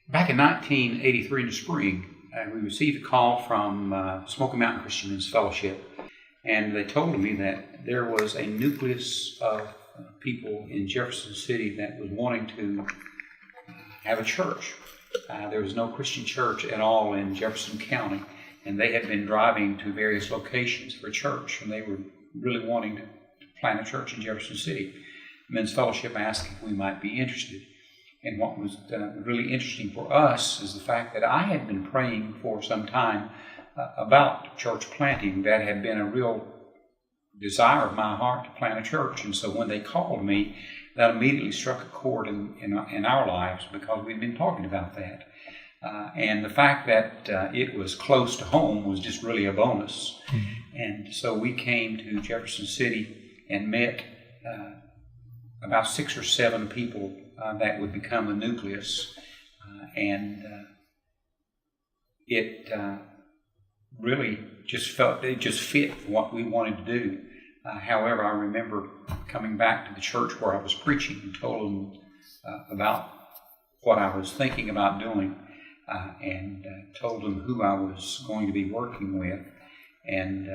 Back in 1983 in the spring, we received a call from Smoky Mountain Christian Men's Fellowship, and they told me that there was a nucleus of people in Jefferson City that was wanting to have a church. There was no Christian church at all in Jefferson County, and they had been driving to various locations for church, and they were really wanting to plant a church in Jefferson City. Men's Fellowship asked if we might be interested. And what was really interesting for us is the fact that I had been praying for some time about church planting. That had been a real desire of my heart to plant a church. And so when they called me, that immediately struck a chord in our lives, because we'd been talking about that. And the fact that it was close to home was just really a bonus. Mm-hmm. And so we came to Jefferson City and met about 6 or 7 people that would become the nucleus, and it really just fit what we wanted to do. However, I remember coming back to the church where I was preaching and told them about what I was thinking about doing, and told them who I was going to be working with. And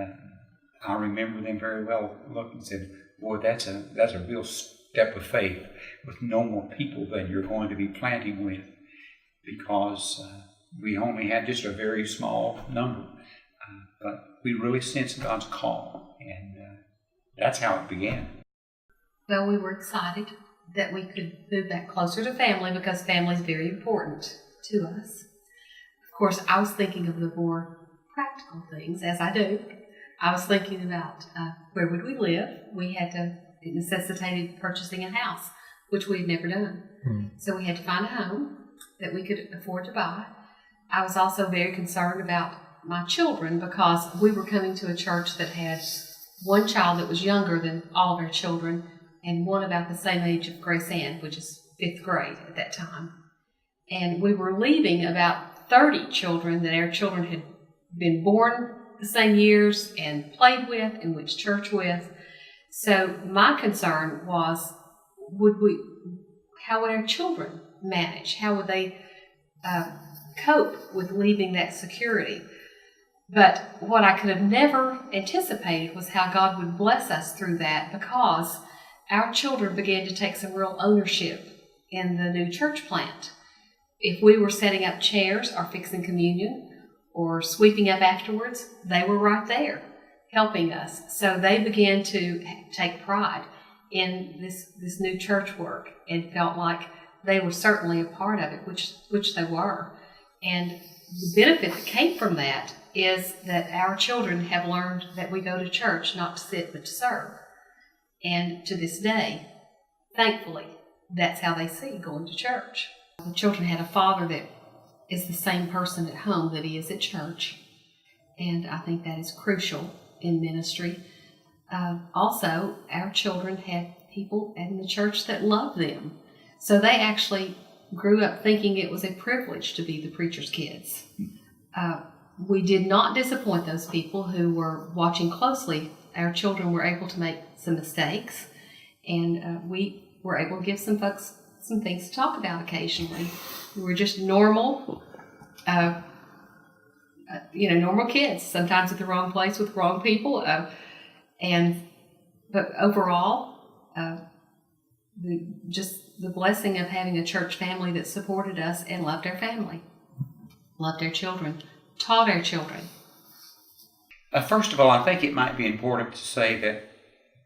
I remember them very well looking and said, "Boy, that's a real step of faith, with no more people than you're going to be planting with," because we only had just a very small number. But we really sensed God's call, and that's how it began. Well, we were excited that we could move back closer to family, because family is very important to us. Of course, I was thinking of the more practical things, as I do. I was thinking about where would we live. It necessitated purchasing a house, which we had never done. Mm. So we had to find a home that we could afford to buy. I was also very concerned about my children, because we were coming to a church that had one child that was younger than all of our children, and one about the same age of Grace Ann, which is 5th grade at that time. And we were leaving about 30 children that our children had been born the same years and played with and went to church with. So my concern was, how would our children manage? How would they cope with leaving that security? But what I could have never anticipated was how God would bless us through that, because our children began to take some real ownership in the new church plant. If we were setting up chairs or fixing communion or sweeping up afterwards, they were right there helping us. So they began to take pride in this new church work, and felt like they were certainly a part of it, which they were. And the benefit that came from that is that our children have learned that we go to church not to sit but to serve. And to this day, thankfully, that's how they see going to church. The children had a father that is the same person at home that he is at church, and I think that is crucial in ministry. Also, our children had people in the church that loved them, so they actually grew up thinking it was a privilege to be the preacher's kids. We did not disappoint those people who were watching closely. Our children were able to make some mistakes, and we were able to give some folks some things to talk about occasionally. We were just normal, normal kids, sometimes at the wrong place with wrong people. But overall, the blessing of having a church family that supported us and loved our family, loved our children, taught our children. First of all, I think it might be important to say that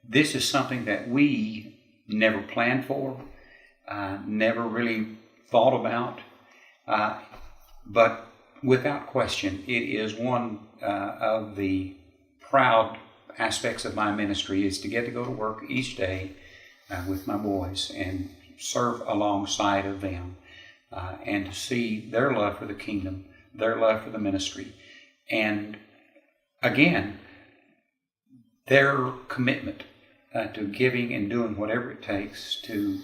this is something that we never planned for, never really thought about, but without question, it is one of the proud aspects of my ministry, is to get to go to work each day with my boys and serve alongside of them, and to see their love for the kingdom, their love for the ministry, and again, their commitment to giving and doing whatever it takes to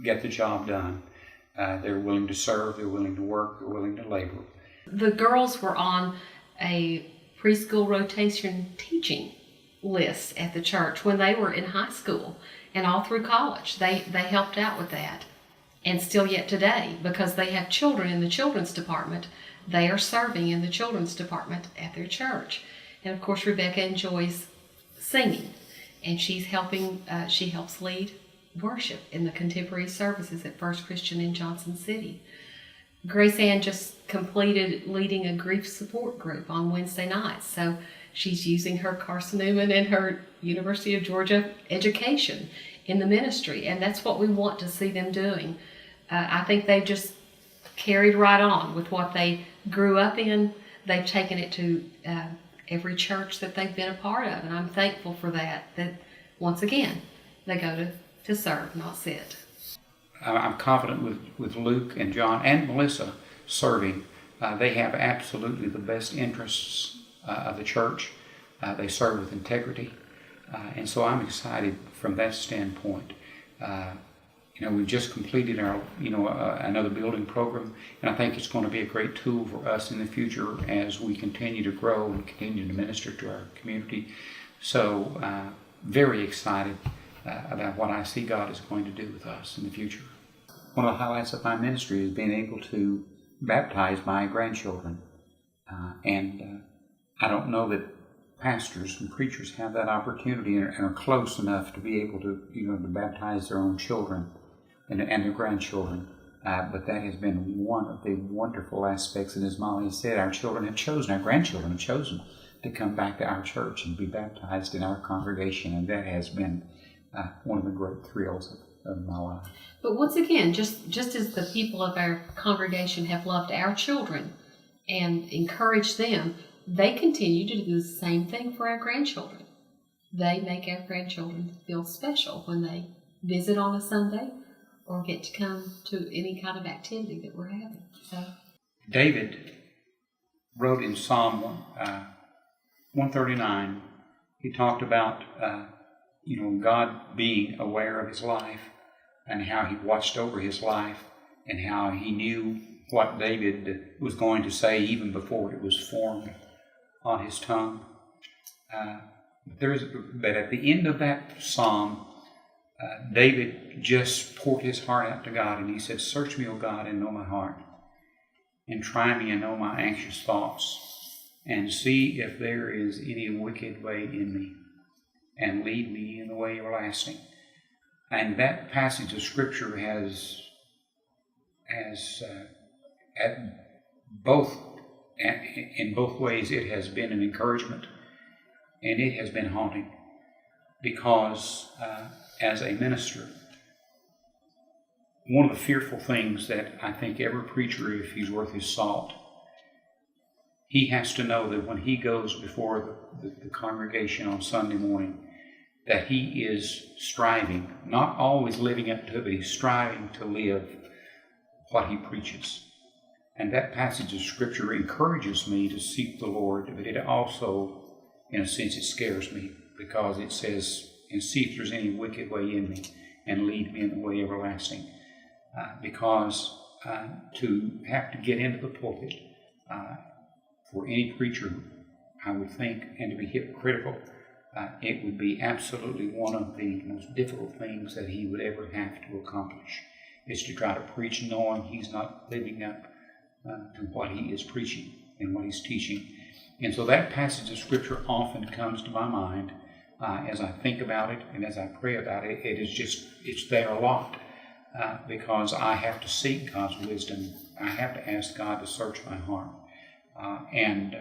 get the job done. They're willing to serve, they're willing to work, they're willing to labor. The girls were on a preschool rotation teaching list at the church when they were in high school and all through college. They helped out with that. And still yet today, because they have children in the children's department, they are serving in the children's department at their church. And of course, Rebecca enjoys singing, and she's helping. She helps lead worship in the contemporary services at First Christian in Johnson City. Grace Ann just completed leading a grief support group on Wednesday nights, so she's using her Carson Newman and her University of Georgia education in the ministry, and that's what we want to see them doing. I think they've just carried right on with what they grew up in. They've taken it to every church that they've been a part of, and I'm thankful for that once again, they go to serve, not sit. I'm confident with Luke and John and Melissa serving. They have absolutely the best interests of the church. They serve with integrity. And so I'm excited from that standpoint. We've just completed our, another building program, and I think it's going to be a great tool for us in the future as we continue to grow and continue to minister to our community. So, very excited about what I see God is going to do with us in the future. One of the highlights of my ministry is being able to baptize my grandchildren. I don't know that pastors and preachers have that opportunity and are close enough to be able to, to baptize their own children and their grandchildren. But that has been one of the wonderful aspects. And as Molly said, our grandchildren have chosen to come back to our church and be baptized in our congregation. And that has been one of the great thrills of my life. But once again, just as the people of our congregation have loved our children and encouraged them, they continue to do the same thing for our grandchildren. They make our grandchildren feel special when they visit on a Sunday or get to come to any kind of activity that we're having. So, David wrote in Psalm 139, he talked about God being aware of his life and how he watched over his life and how he knew what David was going to say even before it was formed on his tongue. But at the end of that psalm, David just poured his heart out to God, and he said, "Search me, O God, and know my heart, and try me and know my anxious thoughts, and see if there is any wicked way in me, and lead me in the way everlasting." And that passage of Scripture has in both ways, it has been an encouragement and it has been haunting, because as a minister, one of the fearful things that I think every preacher, if he's worth his salt, he has to know that when he goes before the congregation on Sunday morning, that he is striving, not always living up to it, but he's striving to live what he preaches. And that passage of Scripture encourages me to seek the Lord, but it also, in a sense, it scares me, because it says, "And see if there's any wicked way in me, and lead me in the way everlasting." Because to have to get into the pulpit for any preacher, I would think, and to be hypocritical, it would be absolutely one of the most difficult things that he would ever have to accomplish, is to try to preach knowing he's not living up to what he is preaching and what he's teaching. And so that passage of Scripture often comes to my mind as I think about it and as I pray about it. It's there a lot because I have to seek God's wisdom. I have to ask God to search my heart. And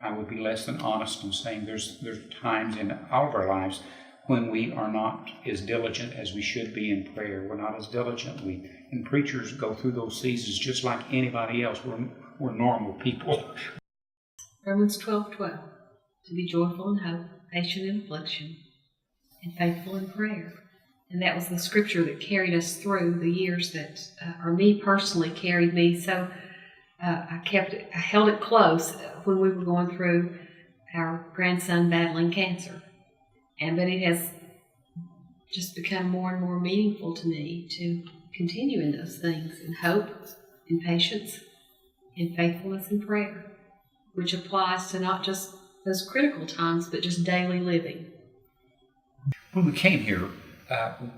I would be less than honest in saying there's times in all of our lives when we are not as diligent as we should be in prayer. We're not as diligent. And preachers go through those seasons just like anybody else. We're normal people. Romans 12:12, to be joyful in hope, patient in affliction, and faithful in prayer. And that was the Scripture that carried us through the years that, or me personally, carried me. So I held it close when we were going through our grandson battling cancer. But it has just become more and more meaningful to me to continue in those things, in hope, in patience, in faithfulness, and prayer, which applies to not just those critical times, but just daily living. When we came here,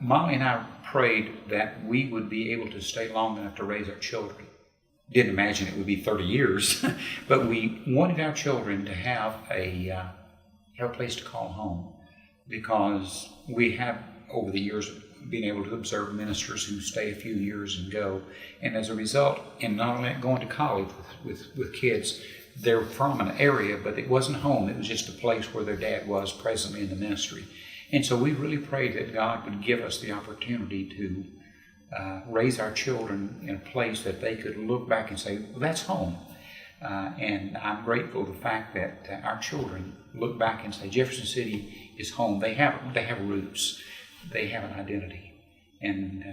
Molly and I prayed that we would be able to stay long enough to raise our children. Didn't imagine it would be 30 years, but we wanted our children to have a place to call home, because we have, over the years, been able to observe ministers who stay a few years and go. And as a result, in not only going to college with kids, they're from an area, but it wasn't home. It was just a place where their dad was presently in the ministry. And so we really prayed that God would give us the opportunity to raise our children in a place that they could look back and say, well, that's home. And I'm grateful for the fact that our children look back and say, Jefferson City is home. They have roots. They have an identity. And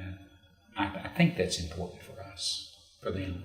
I think that's important for us, for them.